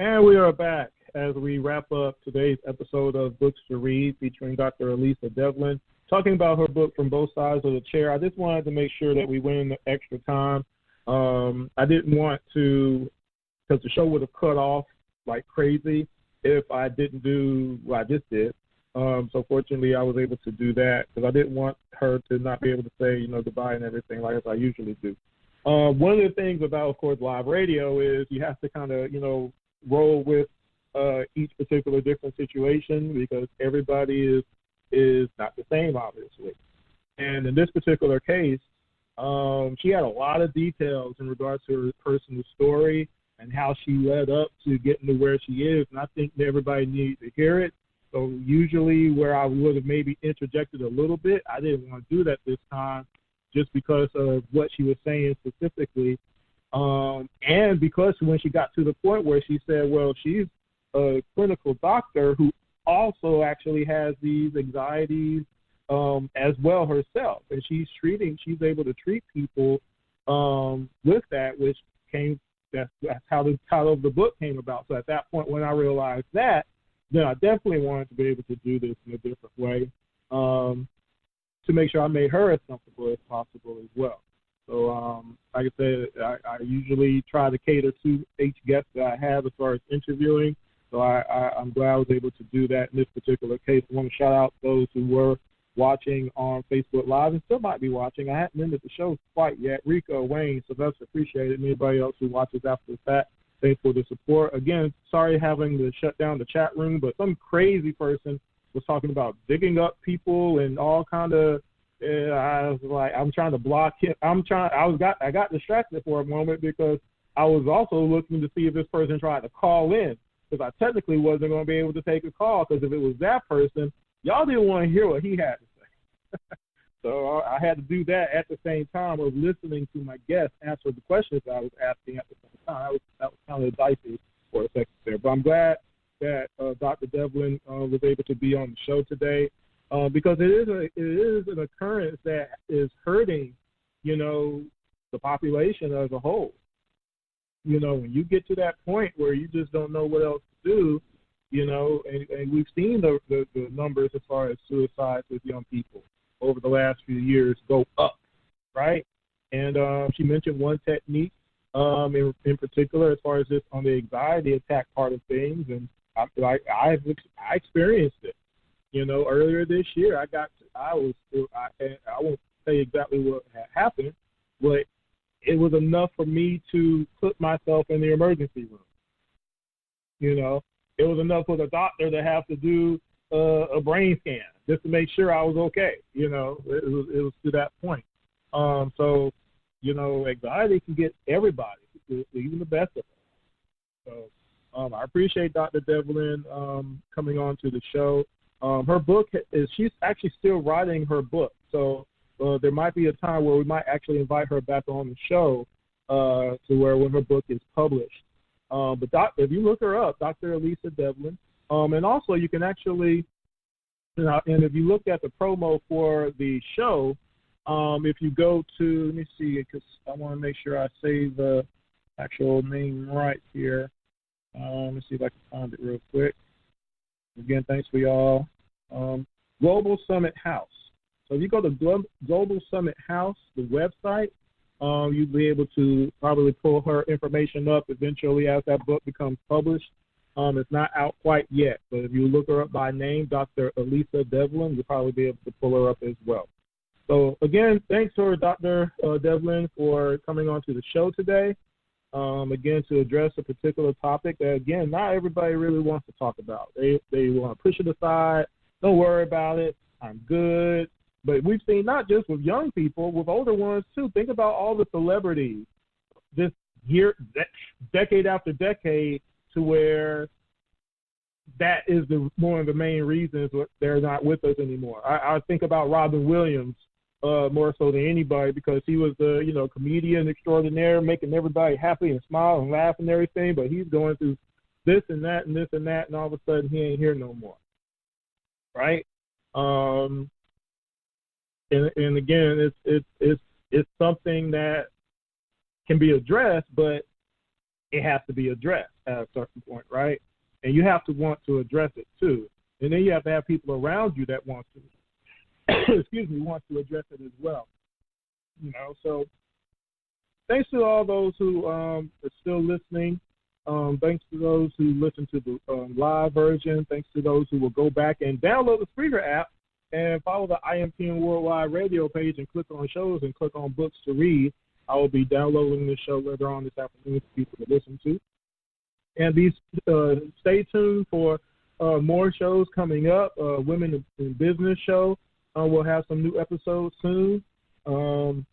And we are back as we wrap up today's episode of Books to Read featuring Dr. Alisa Devlin, talking about her book From Both Sides of the Chair. I just wanted to make sure that we went in the extra time. I didn't want to, because the show would have cut off like crazy if I didn't do what I just did. So fortunately, I was able to do that because I didn't want her to not be able to say, goodbye and everything like as I usually do. One of the things about, of course, live radio is you have to kind of, roll with each particular different situation because everybody is not the same, obviously. And in this particular case, she had a lot of details in regards to her personal story and how she led up to getting to where she is. And I think that everybody needs to hear it. So usually where I would have maybe interjected a little bit, I didn't want to do that this time just because of what she was saying specifically. And because when she got to the point where she said, well, she's a clinical doctor who also actually has these anxieties as well herself. And she's able to treat people with that, which that's how the title of the book came about. So at that point, when I realized that, then I definitely wanted to be able to do this in a different way to make sure I made her as comfortable as possible as well. So, like I said, I usually try to cater to each guest that I have as far as interviewing. So I'm glad I was able to do that in this particular case. I want to shout out those who were watching on Facebook Live and still might be watching. I hadn't ended the show quite yet. Rico, Wayne, Sylvester, appreciate it. And anybody else who watches after the fact, thanks for the support. Again, sorry having to shut down the chat room, but some crazy person was talking about digging up people and all kind of. I was like, I'm trying to block him. I got distracted for a moment because I was also looking to see if this person tried to call in because I technically wasn't going to be able to take a call because if it was that person, y'all didn't want to hear what he had to say. So I had to do that at the same time of listening to my guest answer the questions I was asking at the same time. That was kind of dicey for a second there. But I'm glad that Dr. Devlin was able to be on the show today. Because it is an occurrence that is hurting, the population as a whole. When you get to that point where you just don't know what else to do, and we've seen the numbers as far as suicides with young people over the last few years go up, right? And she mentioned one technique in particular as far as this on the anxiety attack part of things, and I experienced it. Earlier this year, I won't say exactly what had happened, but it was enough for me to put myself in the emergency room. It was enough for the doctor to have to do a brain scan just to make sure I was okay. It was to that point. So, anxiety can get everybody, even the best of us. So I appreciate Dr. Devlin coming on to the show. Her book she's actually still writing her book. So there might be a time where we might actually invite her back on the show to where when her book is published. But if you look her up, Dr. Alisa Devlin, and also you can actually, and if you look at the promo for the show, if you go to, let me see, because I want to make sure I say the actual name right here. Let me see if I can find it real quick. Again, thanks for y'all. Global Summit House. So if you go to Global Summit House, the website, you'll be able to probably pull her information up eventually as that book becomes published. It's not out quite yet, but if you look her up by name, Dr. Alisa Devlin, you'll probably be able to pull her up as well. So again, thanks to Dr. Devlin for coming on to the show today. Again, to address a particular topic that, again, not everybody really wants to talk about. They want to push it aside. Don't worry about it. I'm good. But we've seen not just with young people, with older ones, too. Think about all the celebrities this year, decade after decade, to where that is one of the main reasons they're not with us anymore. I think about Robin Williams more so than anybody because he was the comedian extraordinaire, making everybody happy and smile and laugh and everything. But he's going through this and that and this and that, and all of a sudden he ain't here no more, right? And again, it's something that can be addressed, but it has to be addressed at a certain point, right? And you have to want to address it too. And then you have to have people around you that want to, want to address it as well. So thanks to all those who are still listening. Thanks to those who listen to the live version. Thanks to those who will go back and download the Spreaker app and follow the IMTN Worldwide Radio page and click on shows and click on books to read. I will be downloading this show later on this afternoon for people to listen to. And stay tuned for more shows coming up. Women in Business show. We'll have some new episodes soon. And,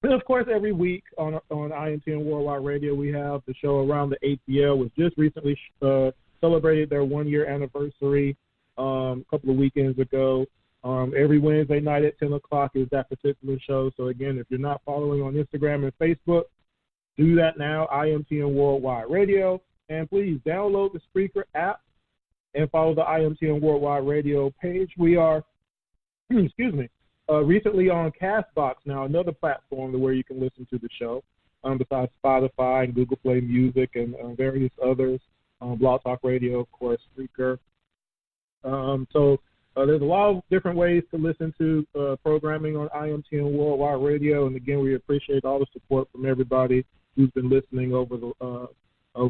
of course, every week on IMTN Worldwide Radio, we have the show Around the ATL, which just recently celebrated their one-year anniversary a couple of weekends ago. Every Wednesday night at 10 o'clock is that particular show. So, again, if you're not following on Instagram and Facebook, do that now, IMTN Worldwide Radio. And please download the Spreaker app and follow the IMTN Worldwide Radio page. We are, recently on CastBox now, another platform where you can listen to the show, besides Spotify and Google Play Music and various others, Blog Talk Radio, of course, Spreaker. So there's a lot of different ways to listen to programming on IMTN Worldwide Radio. And, again, we appreciate all the support from everybody who's been listening over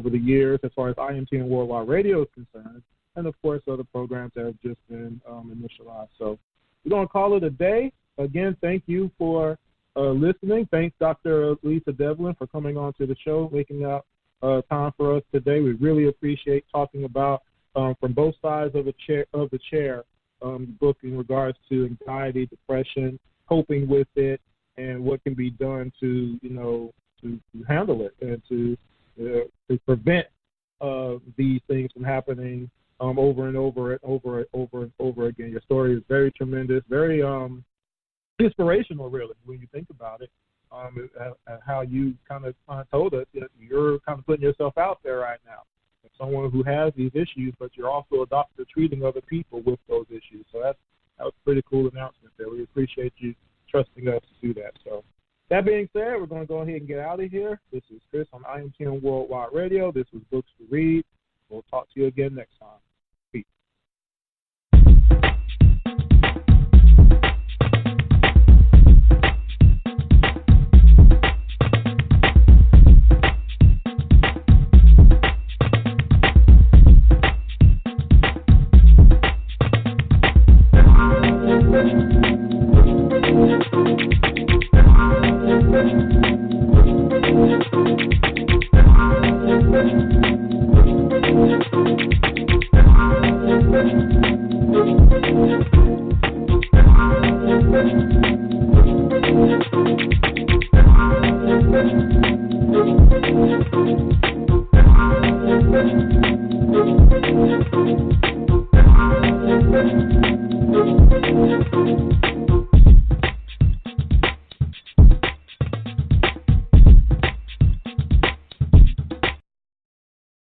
the years as far as IMTN Worldwide Radio is concerned, and, of course, other programs that have just been initialized. So we're going to call it a day. Again, thank you for listening. Thanks, Dr. Alisa Devlin, for coming on to the show, making out time for us today. We really appreciate talking about from both sides of the chair, the book in regards to anxiety, depression, coping with it, and what can be done to handle it and to prevent these things from happening over and over again. Your story is very tremendous, very inspirational, really, when you think about it. How you kind of told us that you're kind of putting yourself out there right now. As someone who has these issues, but you're also a doctor treating other people with those issues. So that was a pretty cool announcement there. We appreciate you trusting us to do that. So that being said, we're going to go ahead and get out of here. This is Chris on IMTN Worldwide Radio. This was Books to Read. We'll talk to you again next time. Peace.